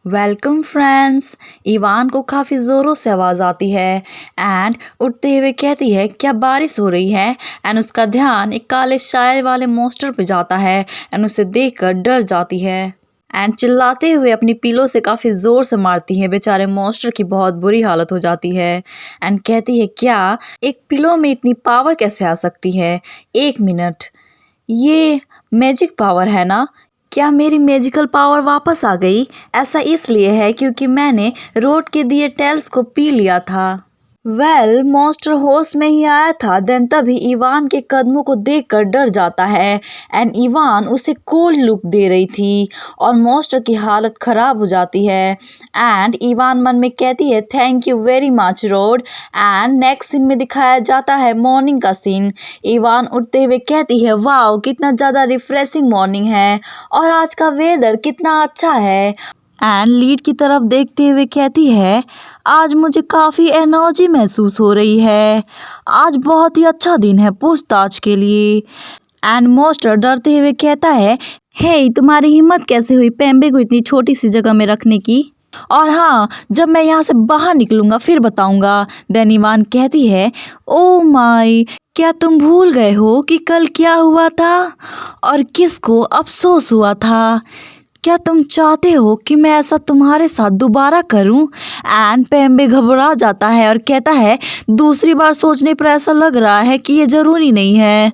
Welcome friends. Ivan को काफ़ी ज़ोरों से आवाज़ आती है एंड उठते हुए कहती है क्या बारिश हो रही है। एंड उसका ध्यान एक काले साए वाले मॉन्स्टर पे जाता है एंड उसे देखकर डर जाती है एंड चिल्लाते हुए अपनी पीलो से काफ़ी ज़ोर से मारती है। बेचारे मॉन्स्टर की बहुत बुरी हालत हो जाती है एंड कहती है क्या एक पिलो में इतनी पावर कैसे आ सकती है। एक मिनट, ये मैजिक पावर है ना? क्या मेरी मैजिकल पावर वापस आ गई? ऐसा इसलिए है क्योंकि मैंने रोड के दिए टेल्स को पी लिया था। मॉन्स्टर होश में ही आया था। देन तभी इवान के कदमों को देखकर डर जाता है एंड इवान उसे कोल्ड लुक दे रही थी और मॉन्स्टर की हालत खराब हो जाती है एंड इवान मन में कहती है thank you very much road. And next scene में दिखाया जाता है मॉर्निंग का सीन। इवान उठते हुए कहती है वाओ कितना ज़्यादा रिफ्रेशिंग मॉर्निंग है और आज का वेदर कितना अच्छा है। एंड लीड की तरफ देखते हुए कहती है आज मुझे काफ़ी एनर्जी महसूस हो रही है। आज बहुत ही अच्छा दिन है पूछताछ के लिए। एंड मॉन्स्टर डरते हुए कहता है हे तुम्हारी हिम्मत कैसे हुई पेम्बे को इतनी छोटी सी जगह में रखने की? और हाँ, जब मैं यहाँ से बाहर निकलूंगा फिर बताऊंगा। देन इवान कहती है ओ माय, क्या तुम भूल गए हो कि कल क्या हुआ था और किसको अफसोस हुआ था? क्या तुम चाहते हो कि मैं ऐसा तुम्हारे साथ दोबारा करूं? एंड पेम्बे घबरा जाता है और कहता है दूसरी बार सोचने पर ऐसा लग रहा है कि ये जरूरी नहीं है।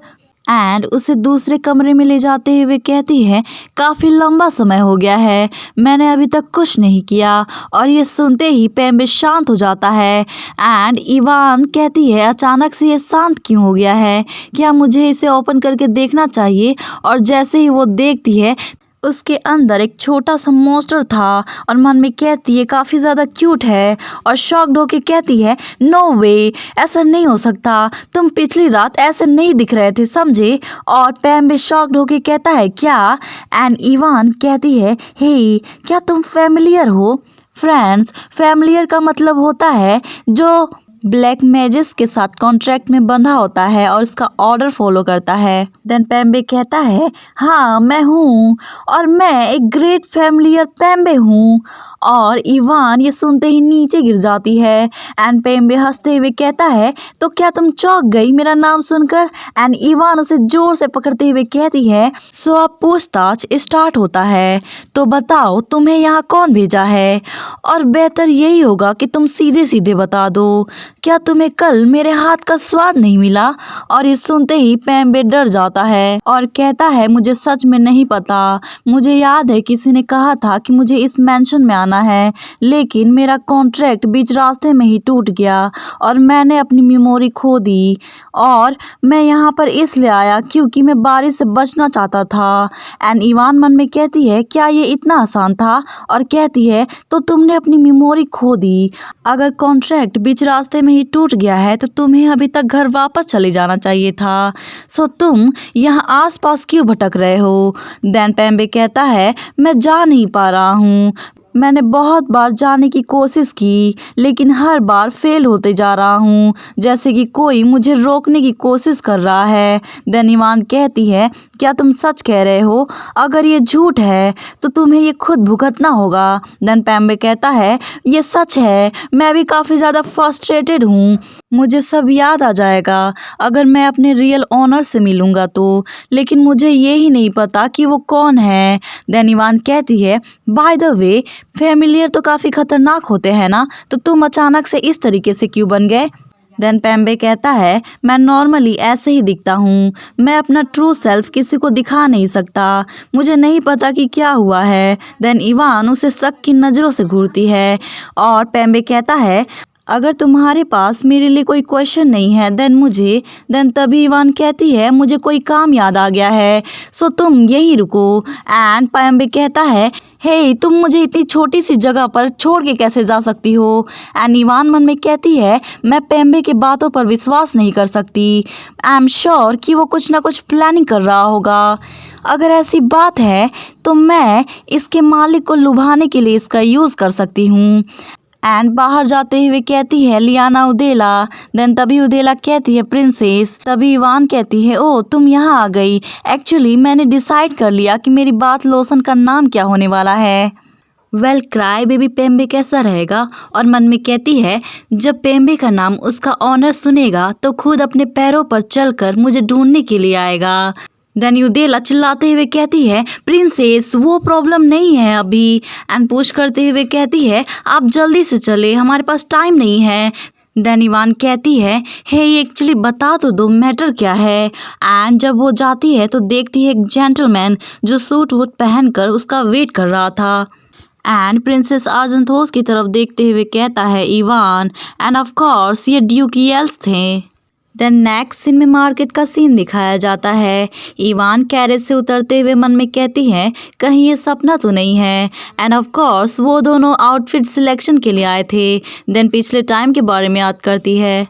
एंड उसे दूसरे कमरे में ले जाते हुए कहती है काफ़ी लंबा समय हो गया है, मैंने अभी तक कुछ नहीं किया। और ये सुनते ही पेम्बे शांत हो जाता है एंड इवान कहती है अचानक से ये शांत क्यों हो गया है, क्या मुझे इसे ओपन करके देखना चाहिए? और जैसे ही वो देखती है उसके अंदर एक छोटा सा मॉन्स्टर था और मन में कहती है काफ़ी ज़्यादा क्यूट है और शॉक्ड होके कहती है नो वे, ऐसा नहीं हो सकता, तुम पिछली रात ऐसे नहीं दिख रहे थे समझे? और पेम्बे शॉक्ड होके कहता है क्या? एंड इवान कहती है हे क्या तुम फैमिलियर हो? फ्रेंड्स, फैमिलियर का मतलब होता है जो ब्लैक मैजिस के साथ कॉन्ट्रैक्ट में बंधा होता है और उसका ऑर्डर फॉलो करता है। देन पेम्बे कहता है हाँ मैं हूँ और मैं एक ग्रेट फैमिलियर पेम्बे हूँ। और इवान ये सुनते ही नीचे गिर जाती है एंड पेम्बे हंसते हुए कहता है तो क्या तुम चौंक गई मेरा नाम सुनकर? एंड इवान उसे जोर से पकड़ते हुए कहती है सो अब पूछताछ स्टार्ट होता है, तो बताओ तुम्हें यहाँ कौन भेजा है? और बेहतर यही होगा कि तुम सीधे सीधे बता दो, क्या तुम्हें कल मेरे हाथ का स्वाद नहीं मिला? और ये सुनते ही पेम्बे डर जाता है और कहता है मुझे सच में नहीं पता, मुझे याद है किसी ने कहा था कि मुझे इस मेंशन में आना है लेकिन मेरा कॉन्ट्रैक्ट बीच रास्ते में ही टूट गया और मैंने अपनी मेमोरी खो दी और मैं यहाँ पर इसलिए आया क्योंकि मैं बारिश से बचना चाहता था। एंड इवान मन में कहती है क्या ये इतना आसान था? और कहती है तो तुमने अपनी मेमोरी खो दी, अगर कॉन्ट्रैक्ट बीच रास्ते में ही टूट गया है तो तुम्हें अभी तक घर वापस चले जाना चाहिए था, सो तुम यहाँ आसपास क्यों भटक रहे हो? देन पेम्बे कहता है मैं जा नहीं पा रहा हूँ, मैंने बहुत बार जाने की कोशिश की लेकिन हर बार फेल होते जा रहा हूँ, जैसे कि कोई मुझे रोकने की कोशिश कर रहा है। देन इवान कहती है क्या तुम सच कह रहे हो? अगर ये झूठ है तो तुम्हें ये खुद भुगतना होगा। देन पेम्बे कहता है ये सच है, मैं भी काफ़ी ज़्यादा फ्रस्ट्रेटेड हूँ, मुझे सब याद आ जाएगा अगर मैं अपने रियल ऑनर से मिलूँगा तो, लेकिन मुझे ये ही नहीं पता कि वो कौन है। देन इवान कहती है बाय द वे फैमिलियर तो काफ़ी खतरनाक होते हैं ना, तो तुम अचानक से इस तरीके से क्यों बन गए? देन पेम्बे कहता है मैं नॉर्मली ऐसे ही दिखता हूँ, मैं अपना ट्रू सेल्फ किसी को दिखा नहीं सकता, मुझे नहीं पता कि क्या हुआ है। देन इवान उसे शक की नज़रों से घूरती है और पेम्बे कहता है अगर तुम्हारे पास मेरे लिए कोई क्वेश्चन नहीं है देन तभी इवान कहती है मुझे कोई काम याद आ गया है, सो तुम यही रुको। एंड पेम्बे कहता है हे तुम मुझे इतनी छोटी सी जगह पर छोड़ के कैसे जा सकती हो? एंड इवान मन में कहती है मैं पेम्बे की बातों पर विश्वास नहीं कर सकती, आई एम श्योर कि वो कुछ ना कुछ प्लानिंग कर रहा होगा, अगर ऐसी बात है तो मैं इसके मालिक को लुभाने के लिए इसका यूज़ कर सकती हूँ। एंड बाहर जाते हुए कहती है लियाना उदेला। देन तभी उदेला कहती है प्रिंसेस। तभी इवान कहती है ओ तुम यहाँ आ गई, एक्चुअली मैंने डिसाइड कर लिया कि मेरी बात लोशन का नाम क्या होने वाला है। वेल क्राई बेबी पेम्बे कैसा रहेगा? और मन में कहती है जब पेम्बे का नाम उसका ऑनर सुनेगा तो खुद अपने पैरों पर चलकर मुझे ढूंढने के लिए आएगा। देन यूदेला चिल्लाते हुए कहती है प्रिंसेस वो प्रॉब्लम नहीं है अभी। एंड पुश करते हुए कहती है आप जल्दी से चले, हमारे पास टाइम नहीं है। देन इवान कहती है हे एक्चुअली बता तो दो मैटर क्या है। एंड जब वो जाती है तो देखती है एक जेंटलमैन जो सूट वूट पहनकर उसका वेट कर रहा था। एंड प्रिंसेस आजंथोस की तरफ देखते हुए कहता है इवान एंड ऑफ कोर्स ये ड्यूकियल्स थे। देन नेक्स्ट सीन में मार्केट का सीन दिखाया जाता है। इवान कैरेज से उतरते हुए मन में कहती है कहीं ये सपना तो नहीं है। एंड ऑफ कोर्स वो दोनों आउटफिट सिलेक्शन के लिए आए थे। देन पिछले टाइम के बारे में याद करती है।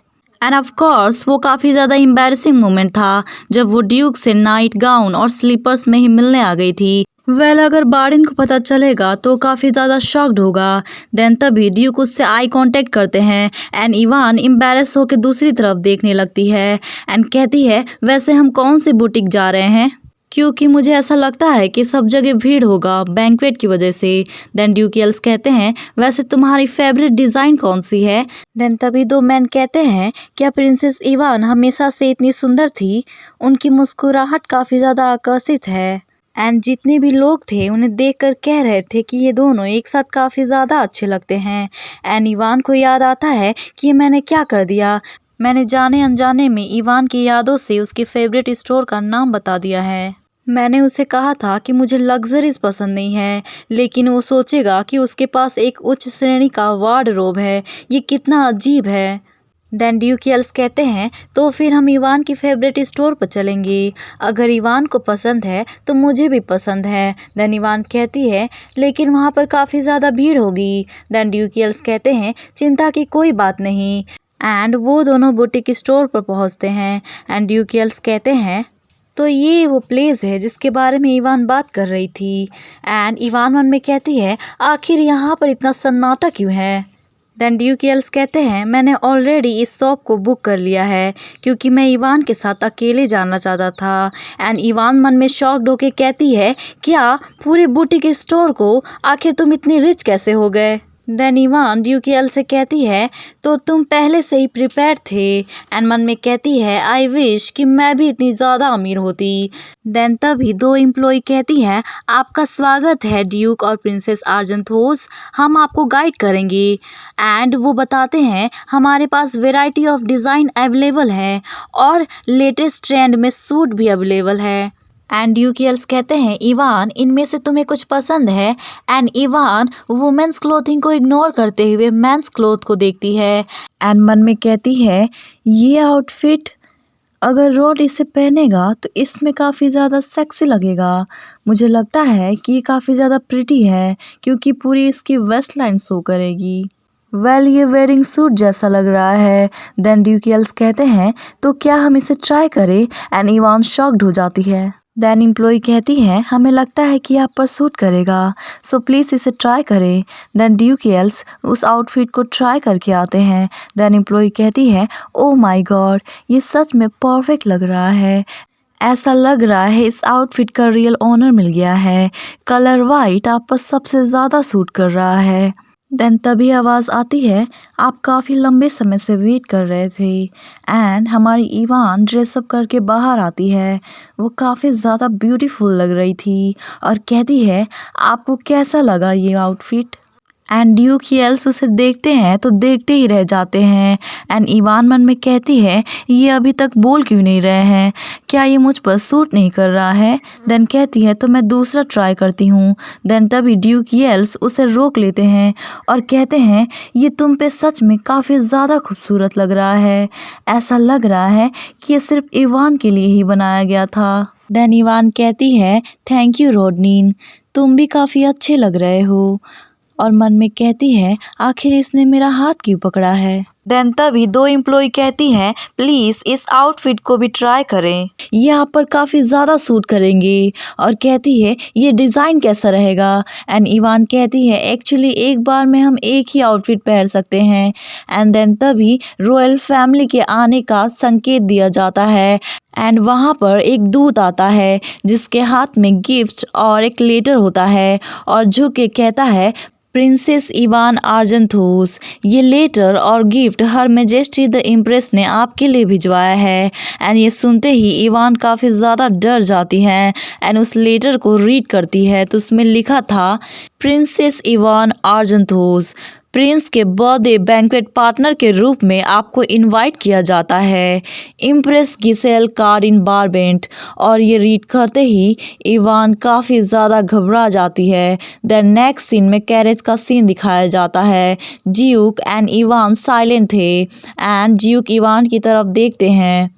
एंड ऑफ कोर्स वो काफ़ी ज़्यादा एम्बैरेसिंग मोमेंट था जब वो ड्यूक से नाइट गाउन और स्लीपर्स में ही मिलने आ गई थी। वेल अगर बार्डिन को पता चलेगा तो काफ़ी ज़्यादा शॉक्ड होगा। देन तभी ड्यूक उससे आई कांटेक्ट करते हैं एंड इवान एम्बैरेस होकर दूसरी तरफ देखने लगती है एंड कहती है वैसे हम कौन सी बुटीक जा रहे हैं, क्योंकि मुझे ऐसा लगता है कि सब जगह भीड़ होगा बैंक्वेट की वजह से। देन ड्यूकियल्स कहते हैं वैसे तुम्हारी फेवरेट डिज़ाइन कौन सी है। देन तभी दो मैन कहते हैं क्या प्रिंसेस इवान हमेशा से इतनी सुंदर थी? उनकी मुस्कुराहट काफ़ी ज़्यादा आकर्षित है। एंड जितने भी लोग थे उन्हें देखकर कह रहे थे कि ये दोनों एक साथ काफ़ी ज़्यादा अच्छे लगते हैं। एंड इवान को याद आता है कि ये मैंने क्या कर दिया, मैंने जाने अनजाने में इवान की यादों से उसके फेवरेट स्टोर का नाम बता दिया है। मैंने उसे कहा था कि मुझे लग्जरीज पसंद नहीं है, लेकिन वो सोचेगा कि उसके पास एक उच्च श्रेणी का वार्डरोब है। ये कितना अजीब है। देन ड्यूकियल्स कहते हैं तो फिर हम इवान की फेवरेट स्टोर पर चलेंगे। अगर इवान को पसंद है तो मुझे भी पसंद है। देन इवान कहती है लेकिन वहाँ पर काफ़ी ज़्यादा भीड़ होगी। देन ड्यूकियल्स कहते हैं चिंता की कोई बात नहीं। एंड वो दोनों बुटीक स्टोर पर पहुँचते हैं एंड ड्यूकियल्स कहते हैं तो ये वो प्लेस है जिसके बारे में इवान बात कर रही थी। एंड इवान मन में कहती है आखिर यहाँ पर इतना सन्नाटा क्यों है। देन ड्यूकियल्स कहते हैं मैंने ऑलरेडी इस शॉप को बुक कर लिया है क्योंकि मैं इवान के साथ अकेले जाना चाहता था। एंड इवान मन में शॉक्ड होके कहती है क्या पूरे बुटीक स्टोर को, आखिर तुम इतनी रिच कैसे हो गए। देन इवान ड्यूकियल से कहती है तो तुम पहले से ही प्रिपेयर थे। एंड मन में कहती है आई विश कि मैं भी इतनी ज़्यादा अमीर होती। देन तभी दो एम्प्लॉय कहती है आपका स्वागत है ड्यूक और प्रिंसेस आर्जेंथोस, हम आपको गाइड करेंगे। एंड वो बताते हैं हमारे पास वैरायटी ऑफ डिज़ाइन अवेलेबल है और लेटेस्ट ट्रेंड में सूट भी अवेलेबल है। एंड ड्यूकियल्स कहते हैं इवान इनमें से तुम्हें कुछ पसंद है। एंड इवान वुमेन्स क्लोथिंग को इग्नोर करते हुए मेंस क्लोथ को देखती है एंड मन में कहती है ये आउटफिट अगर रॉड इसे पहनेगा तो इसमें काफ़ी ज़्यादा सेक्सी लगेगा। मुझे लगता है कि ये काफ़ी ज़्यादा प्रिटी है क्योंकि पूरी इसकी वेस्ट लाइन शो करेगी। वेल ये वेडिंग सूट जैसा लग रहा है। देन ड्यूकियल्स कहते हैं तो क्या हम इसे ट्राई करें। एंड इवान शॉक्ड हो जाती है। देन एम्प्लॉय कहती है हमें लगता है कि आप पर सूट करेगा, सो प्लीज़ इसे ट्राई करें। देन ड्यूकियल्स उस आउटफिट को ट्राई करके आते हैं। देन एम्प्लॉय कहती है ओह माय गॉड ये सच में परफेक्ट लग रहा है, ऐसा लग रहा है इस आउटफिट का रियल ओनर मिल गया है, कलर वाइट आप पर सबसे ज़्यादा सूट कर रहा है। देन तभी आवाज़ आती है आप काफ़ी लंबे समय से वेट कर रहे थे। एंड हमारी इवान ड्रेसअप करके बाहर आती है। वो काफ़ी ज़्यादा ब्यूटीफुल लग रही थी और कहती है आपको कैसा लगा ये आउटफिट। एंड ड्यूकियल्स उसे देखते हैं तो देखते ही रह जाते हैं। एंड इवान मन में कहती है ये अभी तक बोल क्यों नहीं रहे हैं, क्या ये मुझ पर सूट नहीं कर रहा है। देन कहती है तो मैं दूसरा ट्राई करती हूँ। देन तभी ड्यूकियल्स उसे रोक लेते हैं और कहते हैं ये तुम पे सच में काफ़ी ज़्यादा खूबसूरत लग रहा है, ऐसा लग रहा है कि ये सिर्फ इवान के लिए ही बनाया गया था। देन इवान कहती है थैंक यू रोडनीन, तुम भी काफ़ी अच्छे लग रहे हो। और मन में कहती है आखिर इसने मेरा हाथ क्यों पकड़ा है। देन तभी दो एम्प्लॉय कहती हैं प्लीज इस आउटफिट को भी ट्राई करें, ये आप पर काफी ज्यादा सूट करेंगे। और कहती है ये डिजाइन कैसा रहेगा। एंड इवान कहती है एक्चुअली एक बार में हम एक ही आउटफिट पहन सकते हैं। एंड देन तभी रॉयल फैमिली के आने का संकेत दिया जाता है। एंड वहाँ पर एक दूत आता है जिसके हाथ में गिफ्ट और एक लेटर होता है और झुक के कहता है प्रिंसेस इवान आर्जेंथोस, ये लेटर और gift her majesty the impress ने आपके लिए भिजवाया है। एंड ये सुनते ही इवान काफ़ी ज़्यादा डर जाती हैं एंड उस लेटर को रीड करती है तो उसमें लिखा था प्रिंसेस इवान आर्जेंथोस, प्रिंस के बर्थडे बैंक्वेट पार्टनर के रूप में आपको इनवाइट किया जाता है, इम्प्रेस गिसेल कार्ड इन बारबेंट। और ये रीड करते ही इवान काफ़ी ज़्यादा घबरा जाती है। देन नेक्स्ट सीन में कैरेज का सीन दिखाया जाता है। ड्यूक एंड इवान साइलेंट थे एंड ड्यूक इवान की तरफ देखते हैं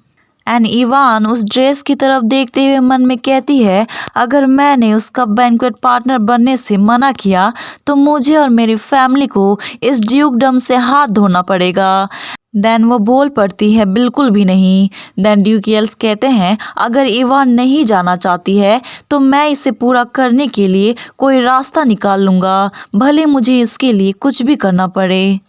एंड इवान उस ड्रेस की तरफ देखते हुए मन में कहती है अगर मैंने उसका बैंक्वेट पार्टनर बनने से मना किया तो मुझे और मेरी फैमिली को इस ड्यूकडम से हाथ धोना पड़ेगा। देन वो बोल पड़ती है बिल्कुल भी नहीं। देन ड्यूकियल्स कहते हैं अगर इवान नहीं जाना चाहती है तो मैं इसे पूरा करने के लिए कोई रास्ता निकाल लूँगा, भले मुझे इसके लिए कुछ भी करना पड़े।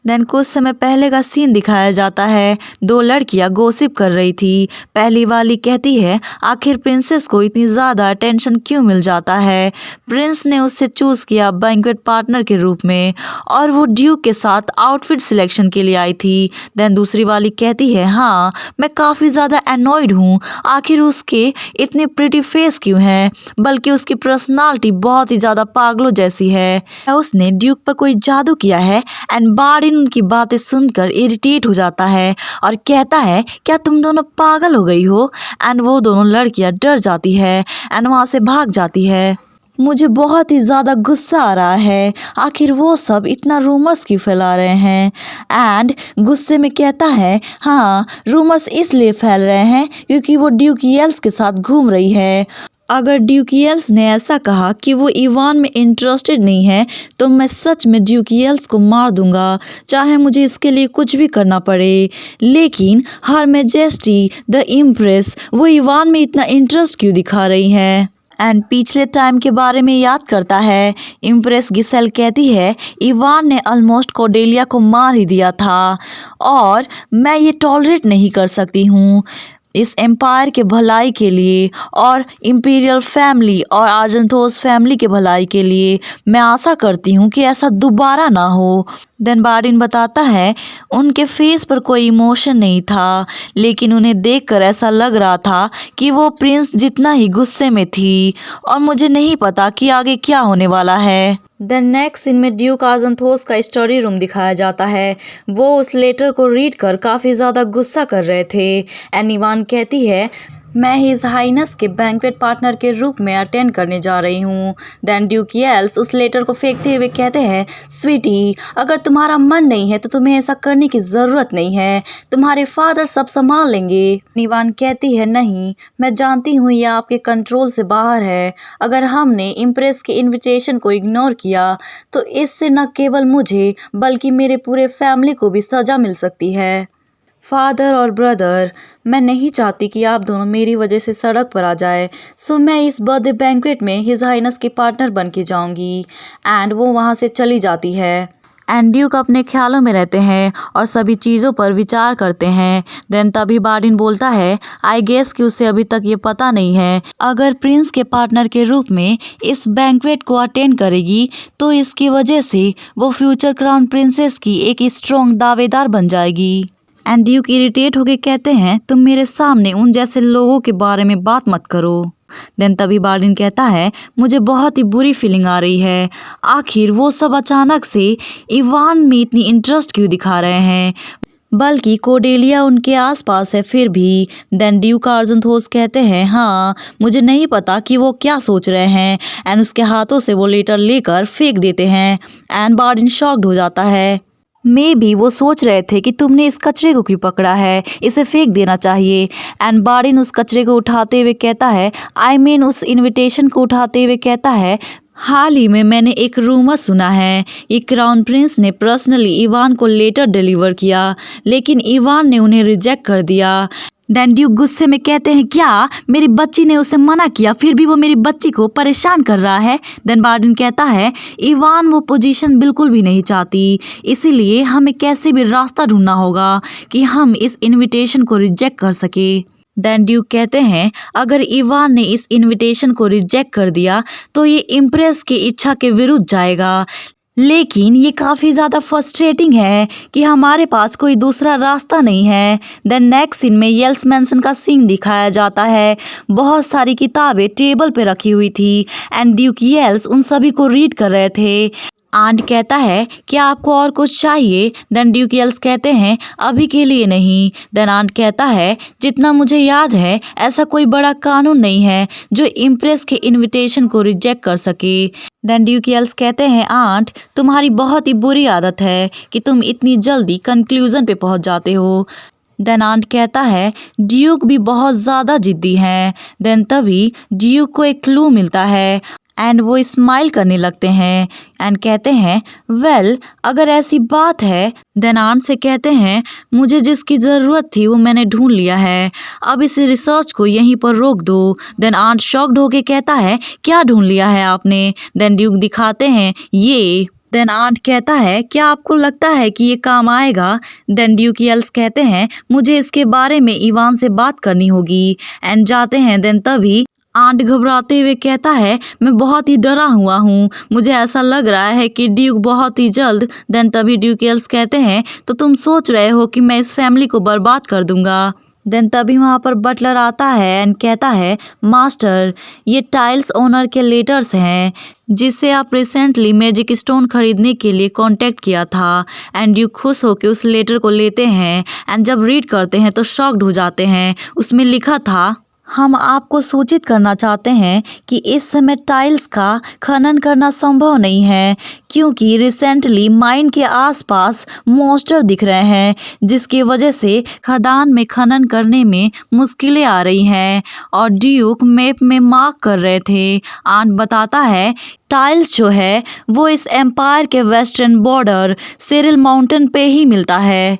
देन कुछ समय पहले का सीन दिखाया जाता है। दो लड़कियां गॉसिप कर रही थी। पहली वाली कहती है आखिर प्रिंसेस को इतनी ज़्यादा अटेंशन क्यों मिल जाता है, प्रिंस ने उससे चूज़ किया बैंक्वेट पार्टनर के रूप में और वो ड्यूक के साथ आउटफिट सिलेक्शन के लिए आई थी। देन दूसरी वाली कहती है हाँ मैं काफ़ी ज़्यादा एनॉयड हूँ, आखिर उसके इतने प्रिटी फेस क्यों हैं, बल्कि उसकी पर्सनालिटी बहुत ही ज़्यादा पागलों जैसी है, उसने ड्यूक पर कोई जादू किया है। एंड बार्डिन उनकी बातें सुनकर इरिटेट हो जाता है और कहता है क्या तुम दोनों पागल हो गई हो। एंड वो दोनों लड़कियां डर जाती है एंड वहाँ से भाग जाती है। मुझे बहुत ही ज़्यादा गुस्सा आ रहा है, आखिर वो सब इतना रूमर्स क्यों फैला रहे हैं। एंड गुस्से में कहता है हाँ रूमर्स इसलिए फैल रहे हैं क्योंकि वो ड्यूकियल्स के साथ घूम रही है। अगर ड्यूकियल्स ने ऐसा कहा कि वो इवान में इंटरेस्टेड नहीं है तो मैं सच में ड्यूकियल्स को मार दूंगा, चाहे मुझे इसके लिए कुछ भी करना पड़े। लेकिन हर मैजेस्टी द इम्प्रेस वो इवान में इतना इंटरेस्ट क्यों दिखा रही है। एंड पिछले टाइम के बारे में याद करता है। इम्प्रेस गिसेल कहती है इवान ने ऑलमोस्ट कोर्डेलिया को मार ही दिया था और मैं ये टॉलरेट नहीं कर सकती हूँ। इस एम्पायर के भलाई के लिए और इम्पीरियल फैमिली और आर्जेंथोस फैमिली के भलाई के लिए मैं आशा करती हूँ कि ऐसा दोबारा ना हो। देन बार्डिन बताता है उनके फेस पर कोई इमोशन नहीं था, लेकिन उन्हें देखकर ऐसा लग रहा था कि वो प्रिंस जितना ही गुस्से में थी और मुझे नहीं पता कि आगे क्या होने वाला है। देन नेक्स्ट सीन में ड्यूक आर्जेंथोस का स्टडी रूम दिखाया जाता है। वो उस लेटर को रीड कर काफ़ी ज़्यादा गुस्सा कर रहे थे। एंड इवान कहती है मैं हिज हाइनेस के बैंक्वेट पार्टनर के रूप में अटेंड करने जा रही हूँ। देन ड्यूकियल्स उस लेटर को फेंकते हुए कहते हैं स्वीटी अगर तुम्हारा मन नहीं है तो तुम्हें ऐसा करने की ज़रूरत नहीं है, तुम्हारे फादर सब संभाल लेंगे। इवान कहती है नहीं मैं जानती हूँ ये आपके कंट्रोल से बाहर है, अगर हमने इम्प्रेस के इनविटेशन को इग्नोर किया तो इससे न केवल मुझे बल्कि मेरे पूरे फैमिली को भी सज़ा मिल सकती है। फादर और ब्रदर मैं नहीं चाहती कि आप दोनों मेरी वजह से सड़क पर आ जाए, सो मैं इस बर्थडे बैंक्वेट में हिज हाइनेस की पार्टनर बन के जाऊँगी। एंड वो वहाँ से चली जाती है। एंड ड्यूक अपने ख्यालों में रहते हैं और सभी चीज़ों पर विचार करते हैं। देन तभी बार्डिन बोलता है आई गेस कि उसे अभी तक ये पता नहीं है अगर प्रिंस के पार्टनर के रूप में इस बैंक्वेट को अटेंड करेगी तो इसकी वजह से वो फ्यूचर क्राउन प्रिंसेस की एक स्ट्रॉन्ग दावेदार बन जाएगी। एंड ड्यूक इरिटेट होके कहते हैं तुम मेरे सामने उन जैसे लोगों के बारे में बात मत करो। देन तभी बार्डिन कहता है मुझे बहुत ही बुरी फीलिंग आ रही है, आखिर वो सब अचानक से इवान में इतनी इंटरेस्ट क्यों दिखा रहे हैं, बल्कि कोर्डेलिया उनके आसपास है फिर भी। देन ड्यूक आर्जेंथोस कहते हैं हाँ मुझे नहीं पता कि वो क्या सोच रहे हैं। एंड उसके हाथों से वो लेटर लेकर फेंक देते हैं। एंड बार्डिन शॉक्ड हो जाता है। मे भी वो सोच रहे थे कि तुमने इस कचरे को क्यों पकड़ा है, इसे फेंक देना चाहिए। एंड बार्डिन उस कचरे को उठाते हुए कहता है उस इनविटेशन को उठाते हुए कहता है हाल ही में मैंने एक रूमर सुना है कि क्राउन प्रिंस ने पर्सनली इवान को लेटर डिलीवर किया, लेकिन इवान ने उन्हें रिजेक्ट कर दिया। देन ड्यूक गुस्से में कहते हैं, क्या मेरी बच्ची ने उसे मना किया, फिर भी वो मेरी बच्ची को परेशान कर रहा है। देन बार्डन कहता है, इवान वो पोजीशन बिल्कुल भी नहीं चाहती, इसीलिए हमें कैसे भी रास्ता ढूंढना होगा कि हम इस इनविटेशन को रिजेक्ट कर सके। देन ड्यूक कहते हैं, अगर इवान ने इस इनविटेशन को रिजेक्ट कर दिया तो ये इम्प्रेस की इच्छा के विरुद्ध जाएगा, लेकिन ये काफ़ी ज़्यादा फ्रस्ट्रेटिंग है कि हमारे पास कोई दूसरा रास्ता नहीं है। देन नेक्स्ट सीन में येल्स मैंसन का सीन दिखाया जाता है। बहुत सारी किताबें टेबल पे रखी हुई थी एंड ड्यूक येल्स उन सभी को रीड कर रहे थे। आंट कहता है, क्या आपको और कुछ चाहिए? देन ड्यूक येल्स कहते हैं, अभी के लिए नहीं। देन आंट कहता है, जितना मुझे याद है ऐसा कोई बड़ा कानून नहीं है जो इम्प्रेस के इनविटेशन को रिजेक्ट कर सके। देन ड्यूक येल्स कहते हैं, आंट तुम्हारी बहुत ही बुरी आदत है कि तुम इतनी जल्दी कंक्लूजन पे पहुंच जाते हो। देन आंट कहता है, ड्यूक भी बहुत ज़्यादा जिद्दी हैं। देन तभी ड्यूक को एक क्लू मिलता है एंड वो स्माइल करने लगते हैं एंड कहते हैं, वेल अगर ऐसी बात है। देन आंट से कहते हैं, मुझे जिसकी ज़रूरत थी वो मैंने ढूंढ लिया है, अब इस रिसर्च को यहीं पर रोक दो। देन आंट शॉक्ड होके कहता है, क्या ढूंढ लिया है आपने? देन ड्यूक दिखाते हैं ये। देन आंट कहता है, क्या आपको लगता है कि ये काम आएगा? देन ड्यूक येल्स कहते हैं, मुझे इसके बारे में इवान से बात करनी होगी एंड जाते हैं। देन तभी आंट घबराते हुए कहता है, मैं बहुत ही डरा हुआ हूँ, मुझे ऐसा लग रहा है कि ड्यूक बहुत ही जल्द। देन तभी ड्यूक येल्स कहते हैं, तो तुम सोच रहे हो कि मैं इस फैमिली को बर्बाद कर दूंगा। देन तभी वहाँ पर बटलर आता है एंड कहता है, मास्टर ये टाइल्स ओनर के लेटर्स हैं जिससे आप रिसेंटली मैजिक स्टोन खरीदने के लिए कांटेक्ट किया था। एंड ड्यूक खुश होकर उस लेटर को लेते हैं एंड जब रीड करते हैं तो शॉक्ड हो जाते हैं। उसमें लिखा था, हम आपको सूचित करना चाहते हैं कि इस समय टाइल्स का खनन करना संभव नहीं है क्योंकि रिसेंटली माइन के आसपास मॉन्स्टर दिख रहे हैं, जिसकी वजह से खदान में खनन करने में मुश्किलें आ रही हैं। और ड्यूक मैप में मार्क कर रहे थे। आंट बताता है, टाइल्स जो है वो इस एम्पायर के वेस्टर्न बॉर्डर सेरिल माउंटेन पे ही मिलता है।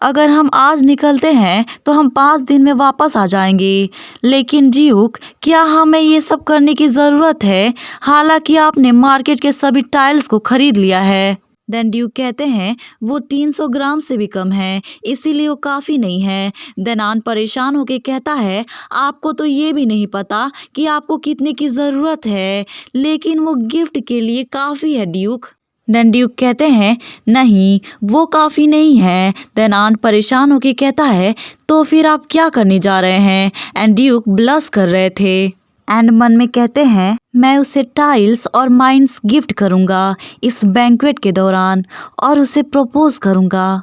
अगर हम आज निकलते हैं तो हम 5 दिन में वापस आ जाएंगे। लेकिन ड्यूक, क्या हमें ये सब करने की ज़रूरत है, हालांकि आपने मार्केट के सभी टाइल्स को खरीद लिया है? देन ड्यूक कहते हैं, वो 300 ग्राम से भी कम है, इसीलिए वो काफ़ी नहीं है। देन आंट परेशान होकर कहता है, आपको तो ये भी नहीं पता कि आपको कितने की ज़रूरत है, लेकिन वो गिफ्ट के लिए काफ़ी है ड्यूक। देन ड्यूक कहते हैं, नहीं वो काफ़ी नहीं है। देन आंट परेशान होकर कहता है, तो फिर आप क्या करने जा रहे हैं? एंड ड्यूक ब्लश कर रहे थे एंड मन में कहते हैं, मैं उसे टाइल्स और माइंस गिफ्ट करूंगा इस बैंक्वेट के दौरान और उसे प्रपोज करूंगा।